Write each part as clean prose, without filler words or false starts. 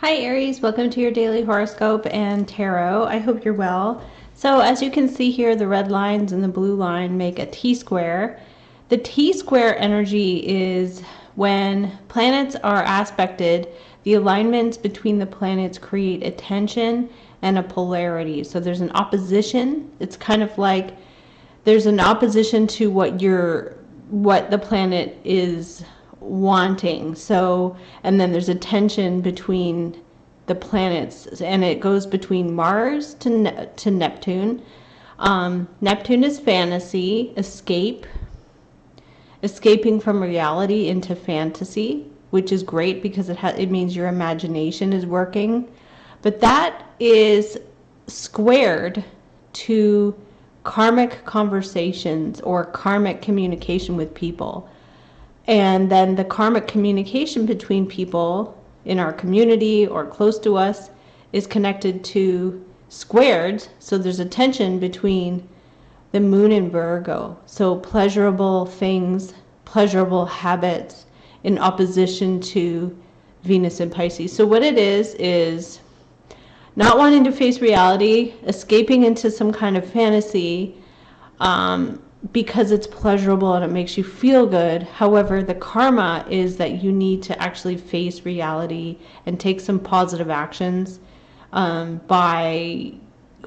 Hi Aries, welcome to your daily horoscope and tarot. I hope you're well. So as you can see here, the red lines and the blue line make a T-square. The T-square energy is when planets are aspected, the alignments between the planets create a tension and a polarity. So there's an opposition. It's kind of like there's an opposition to what the planet is wanting. So, and then there's a tension between the planets, and it goes between Mars to Neptune. Neptune is fantasy, escaping from reality into fantasy, which is great because it means your imagination is working. But that is squared to karmic conversations or karmic communication with people. And then the karmic communication between people in our community or close to us is connected to squared. So there's a tension between the moon in Virgo. So pleasurable things, pleasurable habits in opposition to Venus in Pisces. So what it is not wanting to face reality, escaping into some kind of fantasy, because it's pleasurable and it makes you feel good. However, the karma is that you need to actually face reality and take some positive actions by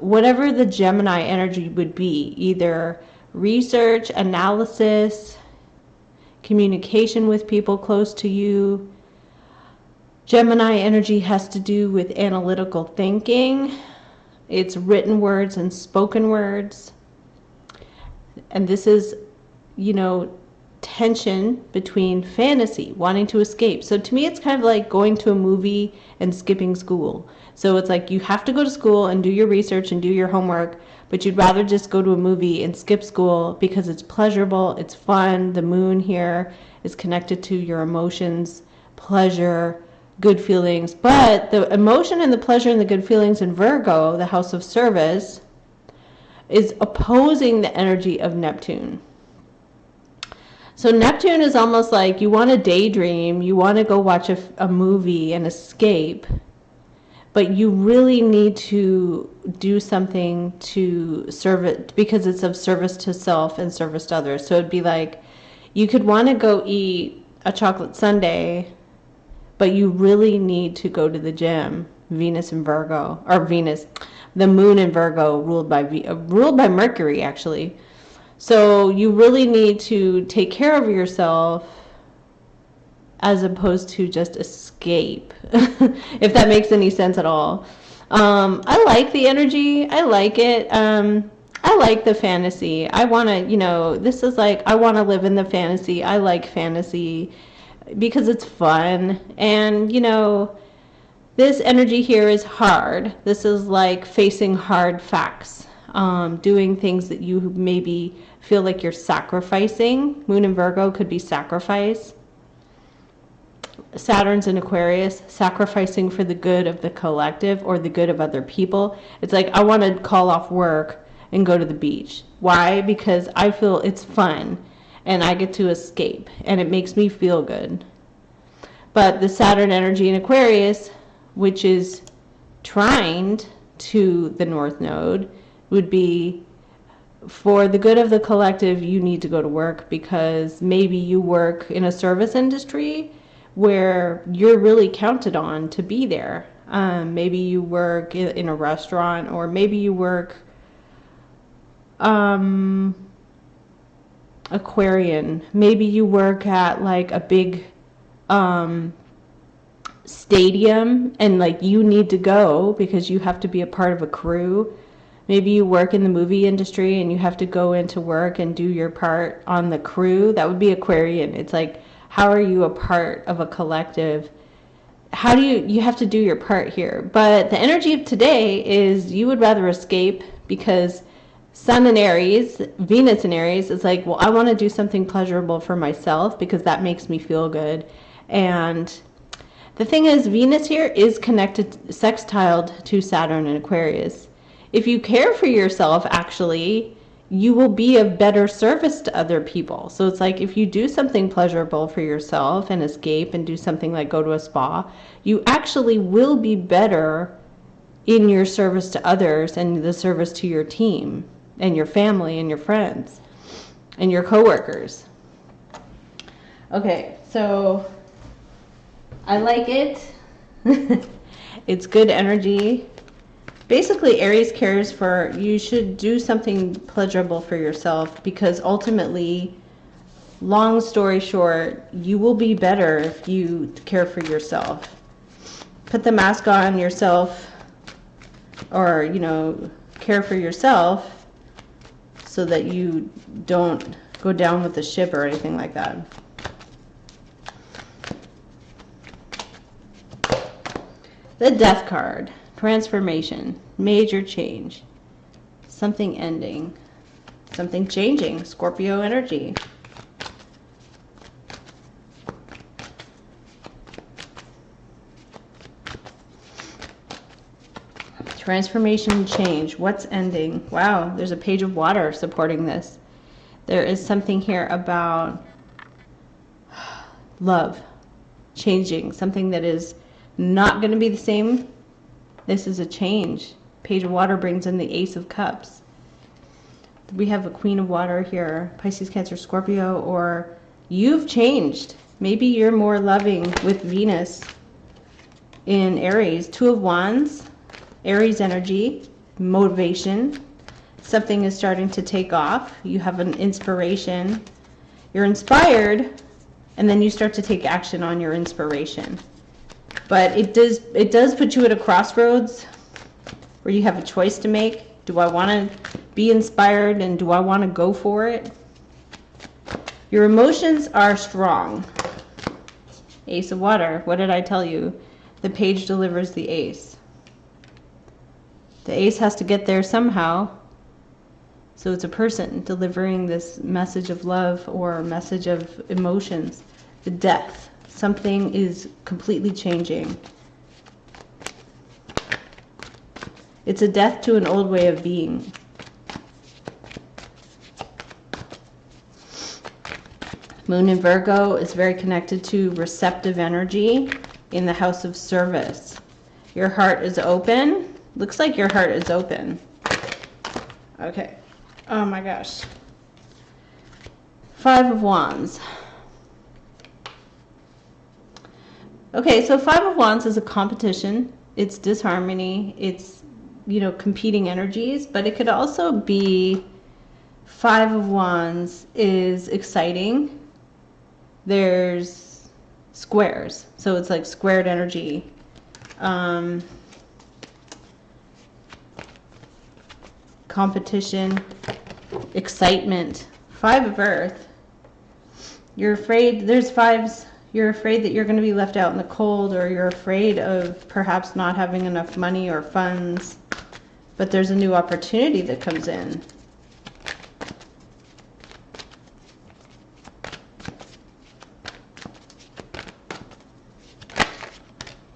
whatever the Gemini energy would be, either research, analysis, communication with people close to you. Gemini energy has to do with analytical thinking. It's written words and spoken words. And this is, tension between fantasy, wanting to escape. So to me, it's kind of like going to a movie and skipping school. So it's like you have to go to school and do your research and do your homework, but you'd rather just go to a movie and skip school because it's pleasurable, it's fun. The moon here is connected to your emotions, pleasure, good feelings. But the emotion and the pleasure and the good feelings in Virgo, the house of service, is opposing the energy of Neptune. So Neptune is almost like you want to daydream, you want to go watch a movie and escape, but you really need to do something to serve it because it's of service to self and service to others. So it'd be like you could want to go eat a chocolate sundae, but you really need to go to the gym. Venus in Virgo, or Venus, the moon in Virgo ruled by Mercury actually. So you really need to take care of yourself as opposed to just escape, if that makes any sense at all. I like the energy. I like it. I like the fantasy. I want to, this is like, I want to live in the fantasy. I like fantasy because it's fun. And, this energy here is hard. This is like facing hard facts, doing things that you maybe feel like you're sacrificing. Moon in Virgo could be sacrifice. Saturn's in Aquarius, sacrificing for the good of the collective or the good of other people. It's like, I want to call off work and go to the beach. Why? Because I feel it's fun and I get to escape and it makes me feel good. But the Saturn energy in Aquarius, which is trined to the North Node, would be for the good of the collective. You need to go to work because maybe you work in a service industry where you're really counted on to be there. Maybe you work in a restaurant, or maybe you work Aquarian. Maybe you work at like a big stadium and like you need to go because you have to be a part of a crew. Maybe you work in the movie industry and you have to go into work and do your part on the crew. That would be Aquarian. It's like, how are you a part of a collective? How do you have to do your part here? But the energy of today is you would rather escape because Sun in Aries, Venus in Aries, is like, well, I want to do something pleasurable for myself because that makes me feel good. And the thing is, Venus here is connected, sextiled to Saturn in Aquarius. If you care for yourself, actually, you will be of better service to other people. So it's like if you do something pleasurable for yourself and escape and do something like go to a spa, you actually will be better in your service to others and the service to your team and your family and your friends and your coworkers. Okay, so I like it. It's good energy. Basically, Aries cares for, you should do something pleasurable for yourself because ultimately, long story short, you will be better if you care for yourself. Put the mask on yourself, or, you know, care for yourself so that you don't go down with the ship or anything like that. The Death card. Transformation, major change, something ending, something changing, Scorpio energy. Transformation, change, what's ending? Wow, there's a page of water supporting this. There is something here about love, changing, something that is not going to be the same. This is a change. Page of water brings in the Ace of Cups. We have a Queen of Water here, Pisces, Cancer, Scorpio, or you've changed. Maybe you're more loving with Venus in Aries. Two of Wands, Aries energy, motivation. Something is starting to take off. You have an inspiration. You're inspired, and then you start to take action on your inspiration. But it does put you at a crossroads where you have a choice to make. Do I want to be inspired and do I want to go for it? Your emotions are strong. Ace of Water. What did I tell you? The page delivers the ace. The ace has to get there somehow. So it's a person delivering this message of love or message of emotions. The Death. Something is completely changing. It's a death to an old way of being. Moon in Virgo is very connected to receptive energy in the house of service. Your heart is open. Looks like your heart is open. Okay. Oh my gosh. Five of Wands. Okay, so Five of Wands is a competition. It's disharmony. It's, you know, competing energies. But it could also be Five of Wands is exciting. There's squares. So it's like squared energy. Competition. Excitement. Five of Earth. You're afraid. There's fives. You're afraid that you're going to be left out in the cold, or you're afraid of perhaps not having enough money or funds, but there's a new opportunity that comes in.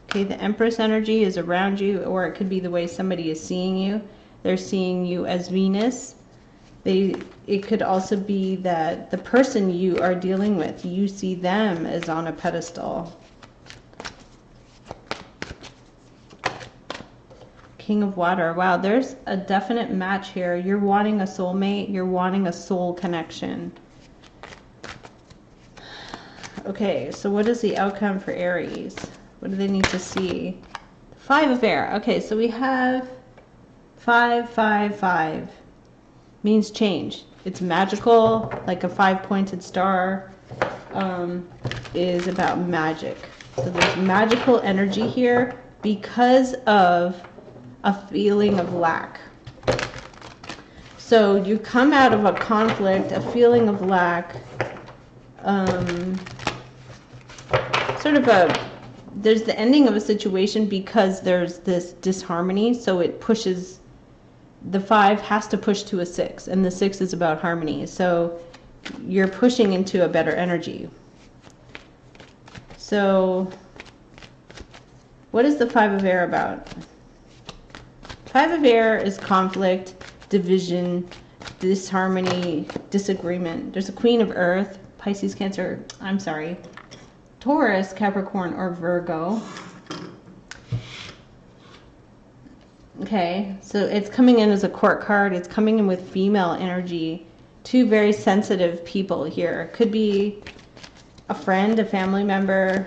Okay, the Empress energy is around you, or it could be the way somebody is seeing you. They're seeing you as Venus. It could also be that the person you are dealing with, you see them as on a pedestal. King of Water. Wow, there's a definite match here. You're wanting a soulmate. You're wanting a soul connection. Okay, so what is the outcome for Aries? What do they need to see? Five of Air. Okay, so we have 5, 5, 5. Means change. It's magical, like a 5-pointed star is about magic. So there's magical energy here because of a feeling of lack. So you come out of a conflict, a feeling of lack, there's the ending of a situation because there's this disharmony, so it pushes. The 5 has to push to a 6, and the 6 is about harmony. So you're pushing into a better energy. So what is the 5 of Air about? 5 of Air is conflict, division, disharmony, disagreement. There's a Queen of Earth, Pisces, Cancer, Taurus, Capricorn, or Virgo. Okay, so it's coming in as a court card. It's coming in with female energy. Two very sensitive people here. Could be a friend, a family member,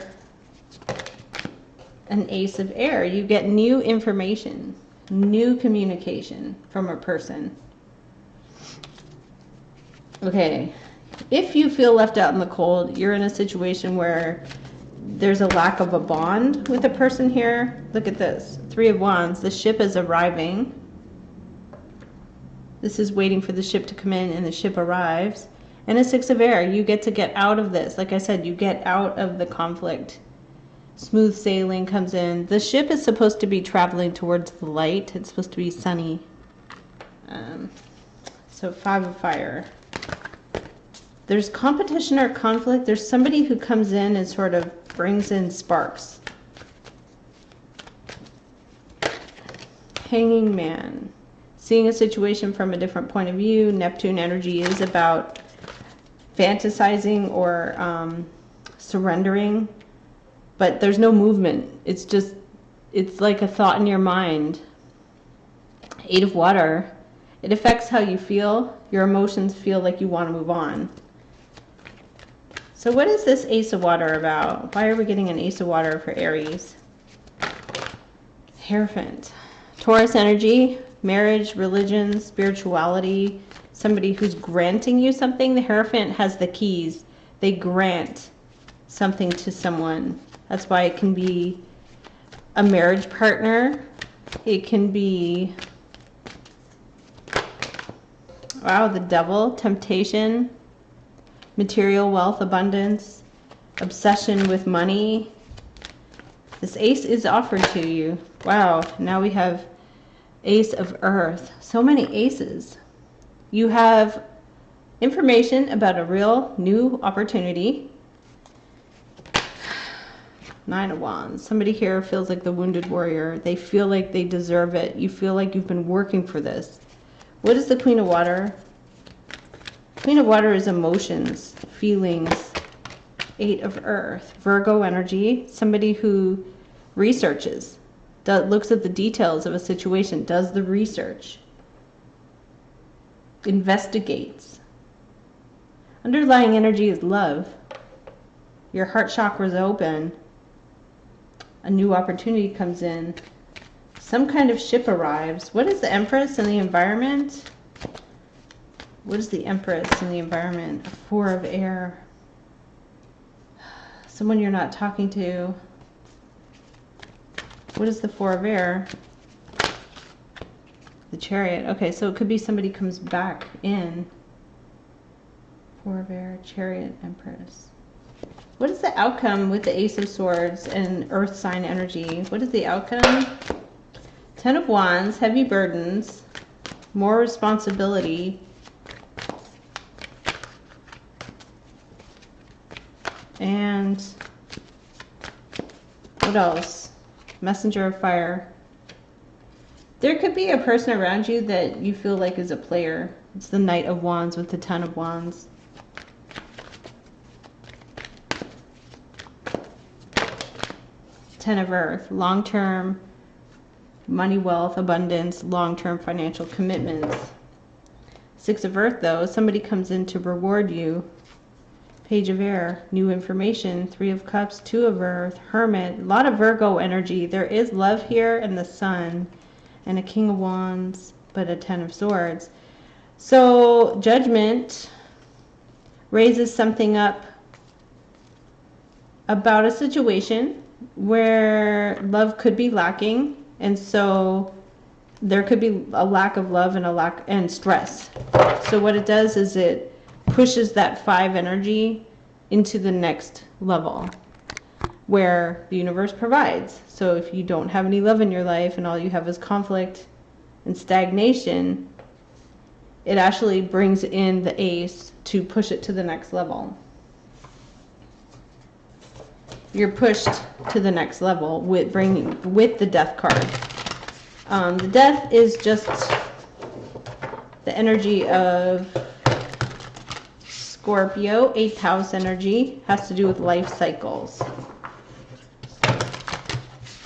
an Ace of Air. You get new information, new communication from a person. Okay, if you feel left out in the cold, you're in a situation where there's a lack of a bond with a person here. Look at this. Three of Wands. The ship is arriving. This is waiting for the ship to come in, and the ship arrives. And a Six of Air. You get to get out of this. Like I said, you get out of the conflict. Smooth sailing comes in. The ship is supposed to be traveling towards the light. It's supposed to be sunny. So Five of Fire. There's competition or conflict. There's somebody who comes in and sort of brings in sparks. Hanging Man. Seeing a situation from a different point of view. Neptune energy is about fantasizing or surrendering. But there's no movement. It's just, it's like a thought in your mind. Eight of Water. It affects how you feel. Your emotions feel like you want to move on. So what is this Ace of Water about? Why are we getting an Ace of Water for Aries? Hierophant. Taurus energy, marriage, religion, spirituality, somebody who's granting you something. The Hierophant has the keys. They grant something to someone. That's why it can be a marriage partner. It can be, wow, the Devil, temptation, material wealth, abundance, obsession with money. This ace is offered to you. Wow, now we have Ace of Earth. So many aces. You have information about a real new opportunity. Nine of Wands. Somebody here feels like the wounded warrior. They feel like they deserve it. You feel like you've been working for this. What is the Queen of Water? Queen of Water is emotions, feelings. Eight of Earth. Virgo energy. Somebody who researches, looks at the details of a situation, does the research, investigates. Underlying energy is love. Your heart chakra is open. A new opportunity comes in. Some kind of ship arrives. What is the Empress in the environment? What is the Empress in the environment? Four of Air. Someone you're not talking to. What is the Four of Air? The Chariot. Okay, so it could be somebody comes back in. Four of Air, Chariot, Empress. What is the outcome with the Ace of Swords and Earth sign energy? What is the outcome? Ten of Wands, heavy burdens, more responsibility. And what else? Messenger of Fire. There could be a person around you that you feel like is a player. It's the Knight of Wands with the Ten of Wands. Ten of Earth. Long-term money, wealth, abundance, long-term financial commitments. Six of Earth, though. Somebody comes in to reward you. Page of Air, new information. Three of Cups, Two of Earth, Hermit. A lot of Virgo energy. There is love here and the Sun. And a King of Wands, but a Ten of Swords. So Judgment raises something up about a situation where love could be lacking. And so there could be a lack of love and stress. So what it does is it pushes that five energy into the next level where the universe provides. So if you don't have any love in your life and all you have is conflict and stagnation, it actually brings in the ace to push it to the next level. You're pushed to the next level with the Death card. The Death is just the the energy of Scorpio, 8th house energy, has to do with life cycles.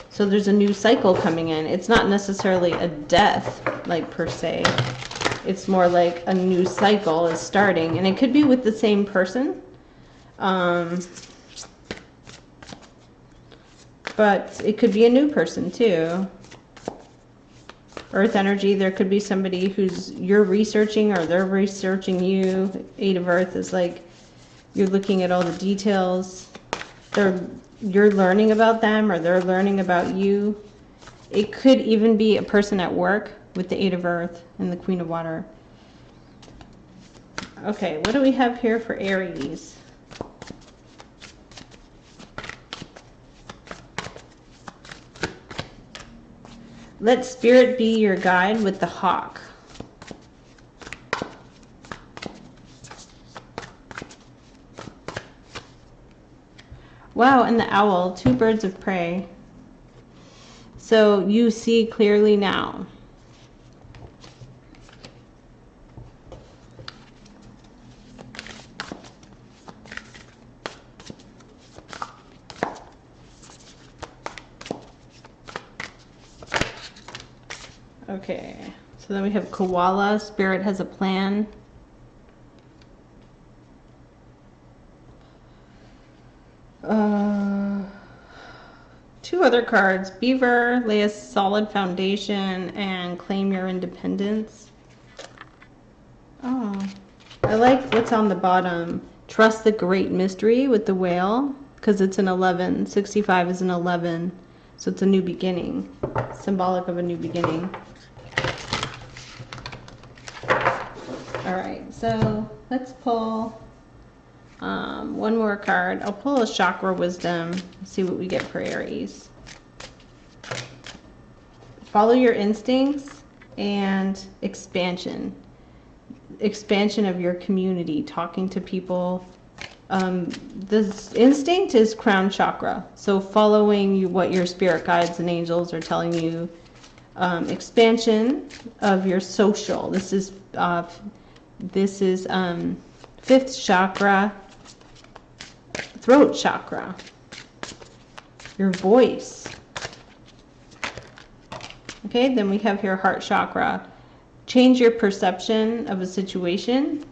So there's a new cycle coming in. It's not necessarily a death, like per se. It's more like a new cycle is starting. And it could be with the same person. But it could be a new person too. Earth energy, there could be somebody who's you're researching or they're researching you. 8 of Earth is like you're looking at all the details. You're learning about them or they're learning about you. It could even be a person at work with the 8 of Earth and the Queen of Water. Okay, what do we have here for Aries? Let spirit be your guide with the hawk. Wow, and the owl, 2 birds of prey. So you see clearly now. Okay, so then we have koala, spirit has a plan. Two other cards, beaver, lay a solid foundation and claim your independence. Oh, I like what's on the bottom. Trust the great mystery with the whale, because it's an 11. 65 is an 11, so it's a new beginning, symbolic of a new beginning. All right, so let's pull one more card. I'll pull a chakra wisdom, see what we get for Aries. Follow your instincts and expansion. Expansion of your community, talking to people. This instinct is crown chakra, so following what your spirit guides and angels are telling you. Expansion of your social. This is 5th chakra, throat chakra, your voice. Okay, then we have here heart chakra. Change your perception of a situation.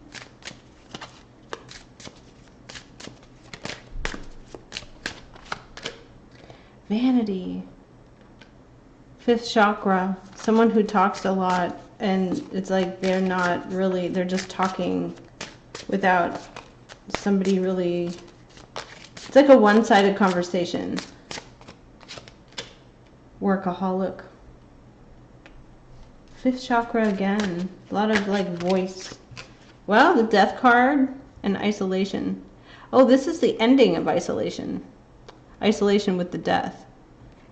Vanity. 5th chakra, someone who talks a lot and it's like they're not really, they're just talking without somebody really, it's like a one-sided conversation. Workaholic. 5th chakra again, a lot of like voice. Well, the death card and isolation. Oh, this is the ending of isolation. Isolation with the death.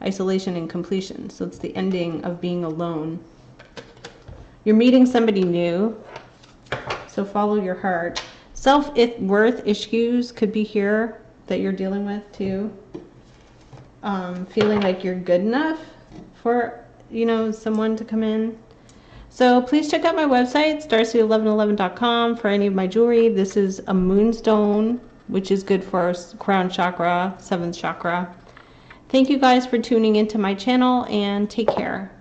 Isolation and completion. So it's the ending of being alone. You're meeting somebody new. So follow your heart. Self-worth issues could be here that you're dealing with too. Feeling like you're good enough for, someone to come in. So please check out my website, starseed1111.com, for any of my jewelry. This is a moonstone, which is good for crown chakra, 7th chakra. Thank you guys for tuning into my channel, and take care.